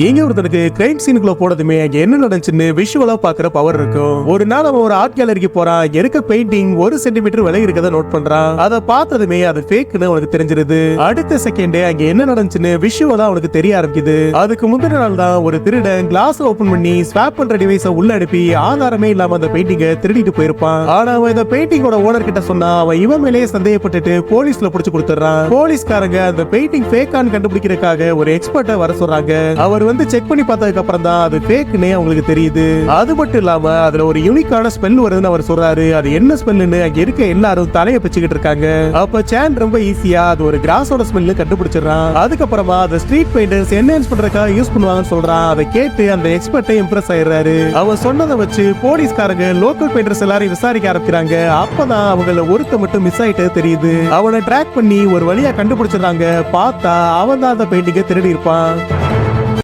இங்க ஒருத்தருக்கு கிரைம் சீனுக்குள்ள போனதுமே அங்க என்ன நடந்துச்சுன்னு விஷுவலா பாக்குற பவர் இருக்கும். ஒரு நாள் அவன் ஒரு ஆர்ட் கேலரிக்கு போறான். இருக்க பெயிண்டிங் 1 சென்டிமீட்டர் விலகி இருக்கதை நோட் பண்றான். அதை பார்த்ததுமே அது ஃபேக்னு அவனுக்கு தெரிஞ்சிருது. அடுத்த செகண்ட் அங்க என்ன நடந்துச்சுன்னு விஷுவலா அவனுக்கு தெரிய ஆரம்பிக்குது. அதுக்கு முந்தின நாள் தான் ஒரு திருடன் கிளாஸ் ஓபன் பண்ணி ஸ்வாப் பண்ற டிவைஸை உள்ள அனுப்பி ஆதாரமே இல்லாம அந்த பெயிண்டிங்கை திருடிட்டு போயிருப்பான். ஆனா அவன் இந்த பெயிண்டிங்கோட ஓனர் கிட்ட சொன்னா அவன் இவன் மேலேயே சந்தேகப்பட்டுட்டு போலீஸ்ல புடிச்சு கொடுத்துறான். போலீஸ்காரங்க அந்த பெயிண்டிங் ஃபேக்கான்னு கண்டுபிடிக்கிறதுக்காக ஒரு எக்ஸ்பர்ட்டை வர சொல்றாங்க. அவர் வந்து செக் பண்ணி பார்த்ததுக்கு அப்புறம் தான் அது ஃபேக்னே அவங்களுக்கு தெரியுது. அது மட்டும் இல்லாம அதுல ஒரு யூனிக்கான ஸ்மெல் வருதுன்னு அவர் சொல்றாரு. அது என்ன ஸ்மெல்லுன்னு அங்க இருக்க எல்லாரும் தலையை பிச்சுக்கிட்டு இருக்காங்க. அப்ப சான் ரொம்ப ஈஸியா அது ஒரு கிராஸோட ஸ்மெல்னு கண்டுபிடிச்சிடறான். அதுக்கப்புறமா அதை ஸ்ட்ரீட் பெயிண்டர்ஸ் என்ஹான்ஸ் பண்றதுக்காக யூஸ் பண்ணுவாங்கன்னு சொல்றான். அதை கேட்டு அந்த எக்ஸ்பர்ட்டை இம்ப்ரெஸ் ஆயிடுறாரு. அவன் சொன்னதை வச்சு போலீஸ்காரங்க லோக்கல் பெயிண்டர்ஸ் எல்லாரும் விசாரிக்க ஆரம்பிக்கிறாங்க. அப்பதான் அவங்கள ஒருத்த மட்டும் மிஸ் ஆயிட்டு தெரியுது. அவனை ட்ராக் பண்ணி ஒரு வழியா கண்டுபிடிச்சிடறாங்க. பார்த்தா அவன் தான் அந்த பெயிண்டிங்கை திருடி இருப்பான்.